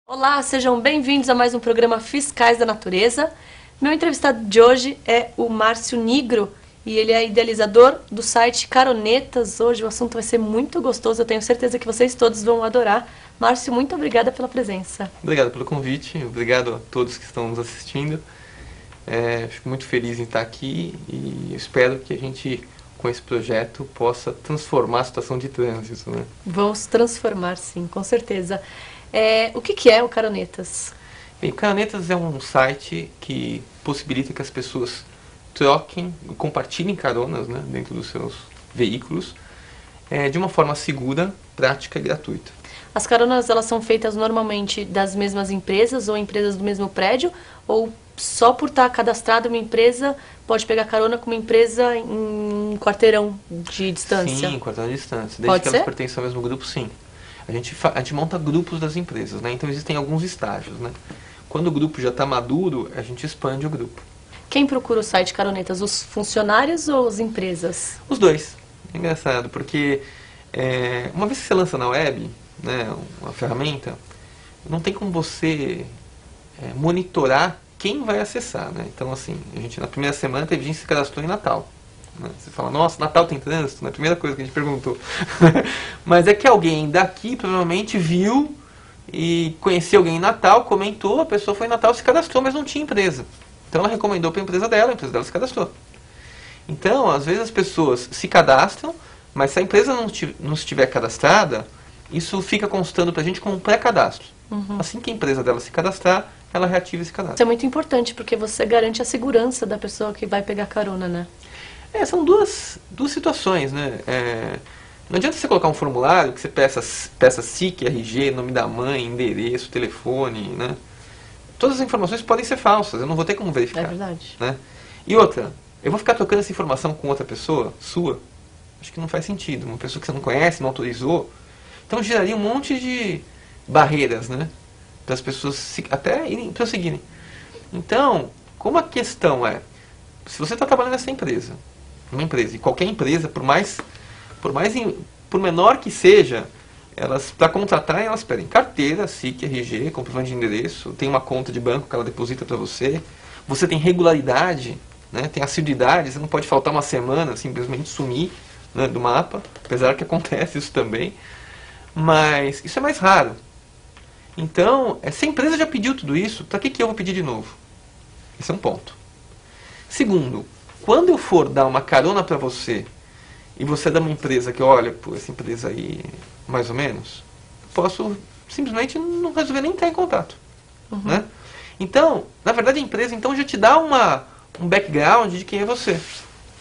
Olá, sejam bem-vindos a mais um programa Fiscais da Natureza. Meu entrevistado de hoje é o Márcio Nigro e ele é idealizador do site Caronetas. Hoje o assunto vai ser muito gostoso, eu tenho certeza que vocês todos vão adorar. Márcio, muito obrigada pela presença. Obrigado pelo convite, obrigado a todos que estão nos assistindo. Fico muito feliz em estar aqui e espero que a gente, com esse projeto, possa transformar a situação de trânsito, né? Vamos transformar, sim, com certeza. O que é o Caronetas? Bem, o Caronetas é um site que possibilita que as pessoas troquem e compartilhem caronas, né, dentro dos seus veículos de uma forma segura, prática e gratuita. As caronas, elas são feitas normalmente das mesmas empresas ou empresas do mesmo prédio? Ou só por estar cadastrado uma empresa, pode pegar carona com uma empresa em um quarteirão de distância? Sim, quarteirão de distância. Desde que elas pertencem ao mesmo grupo, sim. A gente monta grupos das empresas, né? Então existem alguns estágios, né? Quando o grupo já está maduro, a gente expande o grupo. Quem procura o site Caronetas? Os funcionários ou as empresas? Os dois. É engraçado, porque uma vez que você lança na web, né, uma ferramenta, não tem como você monitorar quem vai acessar, né? Então, assim, a gente na primeira semana teve gente que se cadastrou em Natal. Você fala, nossa, Natal tem trânsito? Né? A primeira coisa que a gente perguntou. Mas é que alguém daqui provavelmente viu e conheceu alguém em Natal, comentou, a pessoa foi em Natal, se cadastrou, mas não tinha empresa. Então ela recomendou para a empresa dela se cadastrou. Então, às vezes as pessoas se cadastram, mas se a empresa não estiver cadastrada, isso fica constando para a gente como um pré-cadastro. Uhum. Assim que a empresa dela se cadastrar, ela reativa esse cadastro. Isso é muito importante, porque você garante a segurança da pessoa que vai pegar carona, né? São duas situações, né? Não adianta você colocar um formulário que você peça SIC, RG, nome da mãe, endereço, telefone, né? Todas as informações podem ser falsas, eu não vou ter como verificar. É verdade. Né? E outra, eu vou ficar trocando essa informação com outra pessoa, sua? Acho que não faz sentido. Uma pessoa que você não conhece, não autorizou. Então geraria um monte de barreiras, né? Para as pessoas até irem prosseguirem. Então, como a questão se você está trabalhando nessa empresa, uma empresa, e qualquer empresa, por menor que seja, elas, para contratar, elas pedem carteira, SIC, RG, comprovante de endereço, tem uma conta de banco que ela deposita para você, você tem regularidade, né, tem assiduidade, você não pode faltar uma semana, simplesmente sumir, né, do mapa, apesar que acontece isso também, mas isso é mais raro. Então, se a empresa já pediu tudo isso, para que eu vou pedir de novo? Esse é um ponto. Segundo, quando eu for dar uma carona para você e você é de uma empresa que olha, pô, essa empresa aí, mais ou menos, posso simplesmente não resolver nem entrar em contato. Uhum. Né? Então, na verdade a empresa então já te dá um background de quem é você.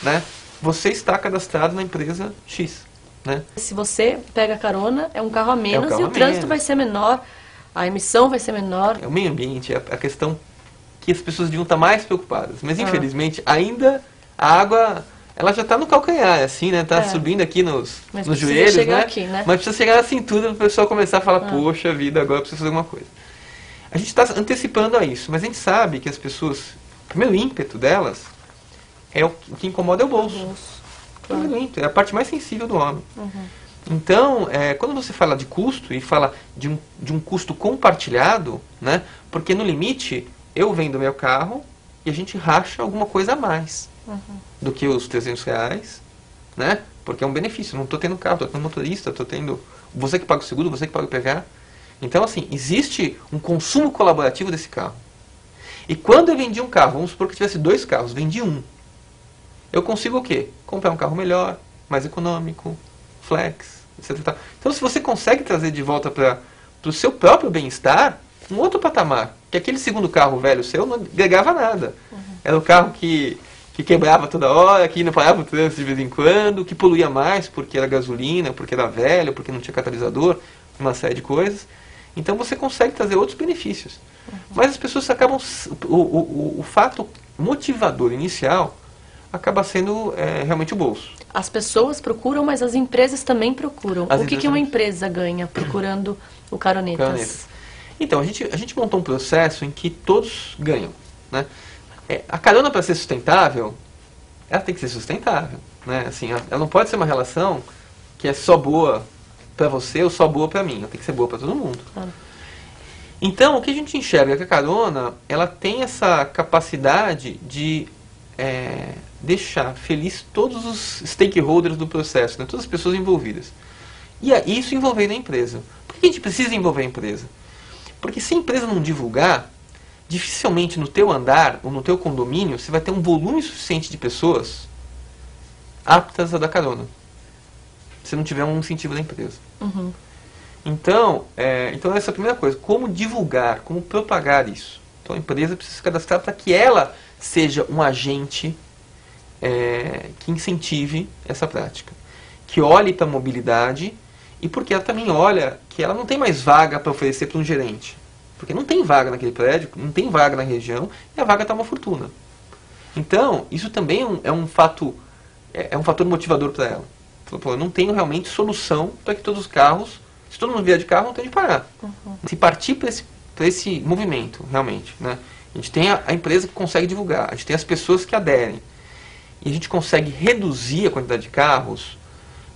Né? Você está cadastrado na empresa X. Né? Se você pega carona, é um carro a menos e o trânsito vai ser menor, a emissão vai ser menor. É o meio ambiente, é a questão que as pessoas deviam estar mais preocupadas. Mas, infelizmente, ainda a água, ela já está no calcanhar, assim, né? Está subindo aqui nos joelhos, né? Aqui, né? Mas precisa chegar na cintura para o pessoal começar a falar, poxa vida, agora eu preciso fazer alguma coisa. A gente está antecipando a isso, mas a gente sabe que as pessoas, o primeiro ímpeto delas, o que incomoda é o bolso. Claro. O primeiro ímpeto, é a parte mais sensível do homem. Uhum. Então, quando você fala de custo e fala de um custo compartilhado, né? Porque no limite eu vendo meu carro e a gente racha alguma coisa a mais do que os R$300, né? Porque é um benefício. Não estou tendo carro, estou tendo motorista, estou tendo você que paga o seguro, você que paga o IPVA. Então, assim, existe um consumo colaborativo desse carro. E quando eu vendi um carro, vamos supor que eu tivesse 2 carros, vendi um. Eu consigo o quê? Comprar um carro melhor, mais econômico, flex, etc. Então, se você consegue trazer de volta para o seu próprio bem-estar, um outro patamar, que aquele segundo carro velho seu não agregava nada. Era o carro que quebrava toda hora, que não parava o trânsito de vez em quando, que poluía mais porque era gasolina, porque era velho, porque não tinha catalisador, uma série de coisas. Então você consegue trazer outros benefícios. Mas as pessoas acabam... O fato motivador inicial acaba sendo realmente o bolso. As pessoas procuram, mas as empresas também procuram. O que uma empresa ganha procurando o Caronetas? Então, a gente montou um processo em que todos ganham. Né? A carona, para ser sustentável, ela tem que ser sustentável. Né? Assim, ela não pode ser uma relação que é só boa para você ou só boa para mim. Ela tem que ser boa para todo mundo. Claro. Então, o que a gente enxerga é que a carona, ela tem essa capacidade de deixar feliz todos os stakeholders do processo, né? Todas as pessoas envolvidas. E isso envolvendo a empresa. Por que a gente precisa envolver a empresa? Porque se a empresa não divulgar, dificilmente no teu andar ou no teu condomínio você vai ter um volume suficiente de pessoas aptas a dar carona. Se não tiver um incentivo da empresa. Uhum. Então essa é a primeira coisa. Como divulgar, como propagar isso? Então a empresa precisa se cadastrar para que ela seja um agente que incentive essa prática. Que olhe para a mobilidade e porque ela também olha que ela não tem mais vaga para oferecer para um gerente. Porque não tem vaga naquele prédio, não tem vaga na região e a vaga está uma fortuna. Então, isso também é um fator motivador para ela. Pô, eu não tenho realmente solução para que todos os carros, se todo mundo vier de carro, não tem de parar. Uhum. Se partir para esse movimento, realmente, né? A gente tem a empresa que consegue divulgar, a gente tem as pessoas que aderem, e a gente consegue reduzir a quantidade de carros,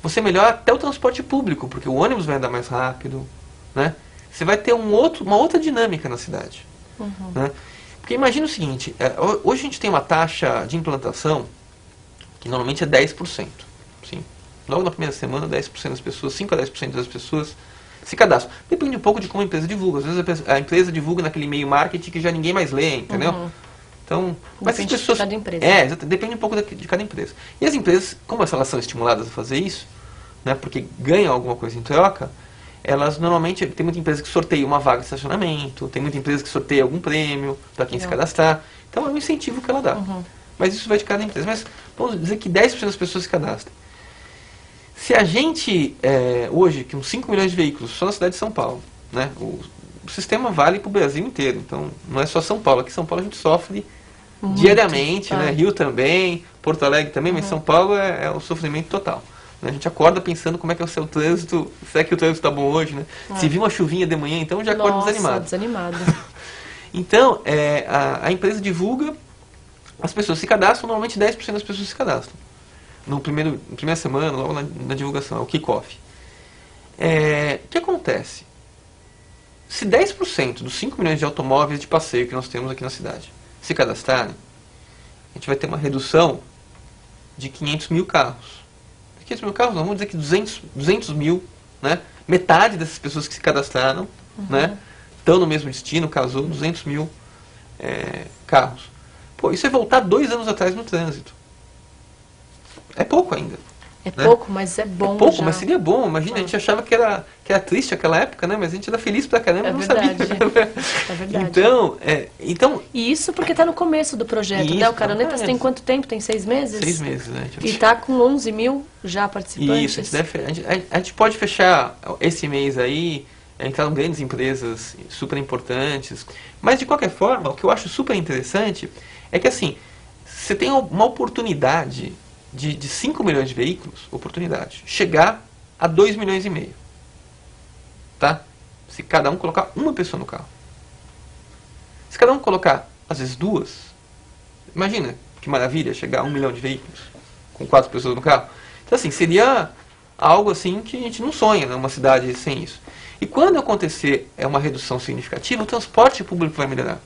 você melhora até o transporte público, porque o ônibus vai andar mais rápido, né? Você vai ter uma outra dinâmica na cidade. Uhum. Né? Porque imagina o seguinte, hoje a gente tem uma taxa de implantação que normalmente é 10%. Sim. Logo na primeira semana, 10% das pessoas, 5 a 10% das pessoas se cadastram. Depende um pouco de como a empresa divulga. Às vezes a empresa divulga naquele meio marketing que já ninguém mais lê, entendeu? Uhum. Então, mas depende as pessoas, de cada empresa. Depende um pouco de cada empresa. E as empresas, como elas são estimuladas a fazer isso, né, porque ganham alguma coisa em troca, elas normalmente, tem muita empresa que sorteia uma vaga de estacionamento, tem muita empresa que sorteia algum prêmio para quem se cadastrar. Então é um incentivo que ela dá. Uhum. Mas isso vai de cada empresa. Mas vamos dizer que 10% das pessoas se cadastrem. Se a gente, hoje, com 5 milhões de veículos só na cidade de São Paulo, né, o sistema vale para o Brasil inteiro. Então não é só São Paulo. Aqui em São Paulo a gente sofre muito, diariamente, né, Rio também, Porto Alegre também, mas São Paulo é o sofrimento total. A gente acorda pensando como é que é o seu trânsito, será que o trânsito está bom hoje, né? Se vir uma chuvinha de manhã, então já acorda desanimado. Então, a empresa divulga, as pessoas se cadastram, normalmente 10% das pessoas se cadastram. Na primeira semana, logo na divulgação, é o kick-off. O que acontece? Se 10% dos 5 milhões de automóveis de passeio que nós temos aqui na cidade se cadastrarem, a gente vai ter uma redução de 500 mil carros. 500 mil carros, não, vamos dizer que 200 mil, né? Metade dessas pessoas que se cadastraram, né, estão no mesmo destino, casou, 200 mil carros. Pô, isso é voltar 2 anos atrás no trânsito. É pouco ainda. É pouco, mas é bom. É pouco, já. Mas seria bom. Imagina, a gente achava que era triste aquela época, né? Mas a gente era feliz pra caramba, não sabia. É verdade. Então... E isso porque está no começo do projeto, isso, né? O Caronetas tem quanto tempo? Tem 6 meses? 6 meses, né? E está com 11 mil já participantes. Isso, a gente pode fechar esse mês aí, entraram grandes empresas super importantes. Mas, de qualquer forma, o que eu acho super interessante é que, assim, você tem uma oportunidade de 5 milhões de veículos, chegar a 2 milhões e meio. Tá? Se cada um colocar uma pessoa no carro. Se cada um colocar, às vezes, 2, imagina que maravilha chegar a 1 milhão de veículos com 4 pessoas no carro. Então, assim, seria algo assim que a gente não sonha, né, uma cidade sem isso. E quando acontecer uma redução significativa, o transporte público vai melhorar.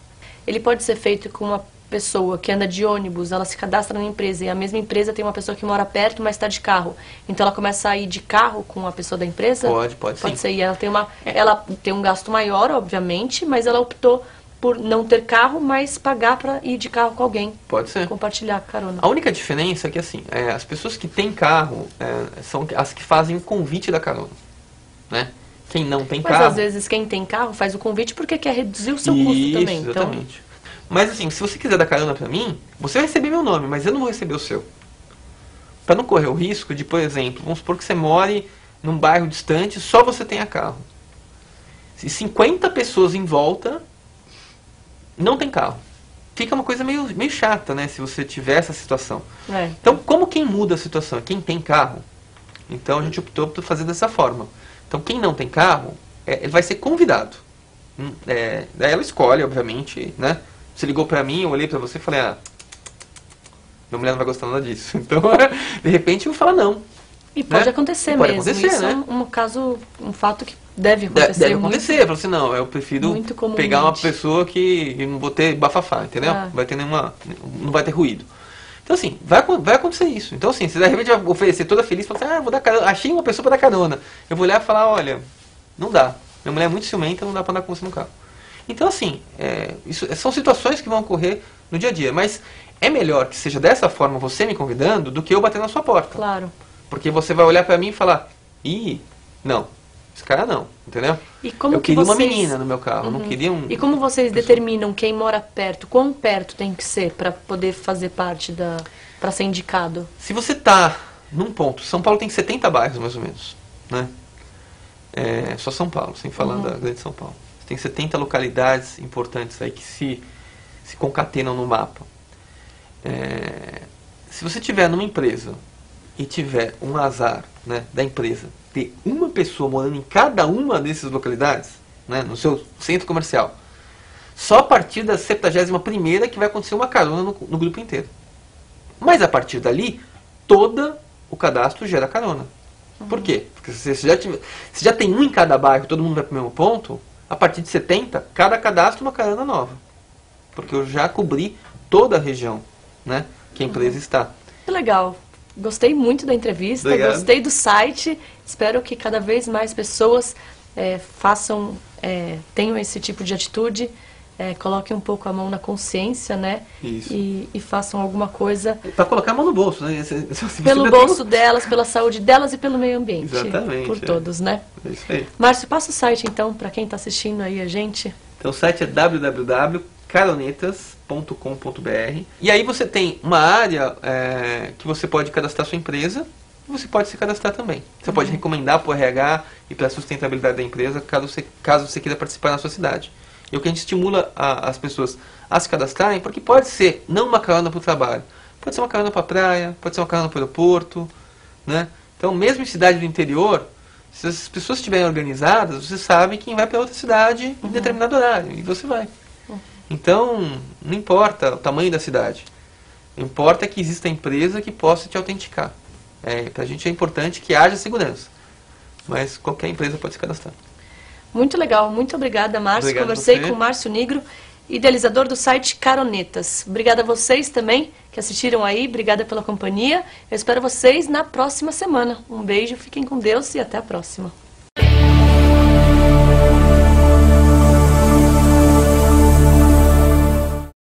Ele pode ser feito com uma pessoa que anda de ônibus, ela se cadastra na empresa e a mesma empresa tem uma pessoa que mora perto, mas está de carro. Então ela começa a ir de carro com a pessoa da empresa? Pode sim. Ser. E ela tem um gasto maior, obviamente, mas ela optou por não ter carro, mas pagar para ir de carro com alguém. Pode ser. Compartilhar carona. A única diferença é que, assim, as pessoas que têm carro são as que fazem o convite da carona, né? Quem não tem carro... Mas às vezes quem tem carro faz o convite porque quer reduzir o seu custo também. Exatamente. Então... Mas, assim, se você quiser dar carona pra mim, você vai receber meu nome, mas eu não vou receber o seu. Para não correr o risco de, por exemplo, vamos supor que você more num bairro distante, só você tenha carro. Se 50 pessoas em volta não tem carro. Fica uma coisa meio chata, né, se você tiver essa situação. Então, como quem muda a situação? Quem tem carro. Então, a gente optou por fazer dessa forma. Então, quem não tem carro, ele vai ser convidado. Daí ela escolhe, obviamente, né? Você ligou pra mim, eu olhei pra você e falei, minha mulher não vai gostar nada disso. Então, de repente, eu vou falar não. E pode acontecer pode mesmo. Acontecer, isso né? é um fato que Deve acontecer. Deve acontecer. Fala assim, não, eu prefiro muito pegar uma comumente. pessoa que não vou ter bafafá, entendeu? Ah. Não vai ter ruído. Então, assim, vai acontecer isso. Então, assim, você de repente vai oferecer toda feliz, fala assim, vou dar carona, achei uma pessoa para dar carona. Eu vou olhar e falar, olha, não dá. Minha mulher é muito ciumenta, não dá para andar com você no carro. Então, assim, são situações que vão ocorrer no dia a dia. Mas é melhor que seja dessa forma você me convidando do que eu bater na sua porta. Claro. Porque você vai olhar para mim e falar, não, esse cara não, entendeu? E como eu que queria vocês... uma menina no meu carro, não queria um... E como vocês determinam quem mora perto? Quão perto tem que ser para poder fazer parte para ser indicado? Se você tá num ponto, São Paulo tem 70 bairros mais ou menos, né? Só São Paulo, sem falar da grande São Paulo. Tem 70 localidades importantes aí que se concatenam no mapa. Se você tiver numa empresa e tiver um azar, né, da empresa ter uma pessoa morando em cada uma dessas localidades, né, no seu centro comercial, só a partir da 71ª que vai acontecer uma carona no grupo inteiro. Mas a partir dali, todo o cadastro gera carona. Por quê? Porque se já tem um em cada bairro, todo mundo vai para o mesmo ponto, a partir de 70, cada cadastro é uma carona nova. Porque eu já cobri toda a região, né, que a empresa está. Que legal. Gostei muito da entrevista, Obrigado. Gostei do site. Espero que cada vez mais pessoas tenham esse tipo de atitude, coloquem um pouco a mão na consciência, né? Isso. E façam alguma coisa Para colocar a mão no bolso, né? pelo bolso delas, pela saúde delas e pelo meio ambiente. Exatamente, Por todos, né? É isso aí. Márcio, passa o site então, para quem está assistindo aí a gente. Então o site é www.caronetas.com.br. E aí você tem uma área que você pode cadastrar sua empresa e você pode se cadastrar também. Você pode recomendar para o RH e para a sustentabilidade da empresa caso você queira participar na sua cidade. E o que a gente estimula as pessoas a se cadastrarem, porque pode ser não uma carona para o trabalho, pode ser uma carona para a praia, pode ser uma carona para o aeroporto, né? Então mesmo em cidade do interior, se as pessoas estiverem organizadas, você sabe quem vai para outra cidade em determinado horário, e você vai. Então, não importa o tamanho da cidade. O que importa é que exista empresa que possa te autenticar. Para a gente é importante que haja segurança. Mas qualquer empresa pode se cadastrar. Muito legal, muito obrigada, Márcio. Obrigado Conversei você. com o Márcio Nigro, idealizador do site Caronetas. Obrigada a vocês também que assistiram aí, obrigada pela companhia. Eu espero vocês na próxima semana. Um beijo, fiquem com Deus e até a próxima.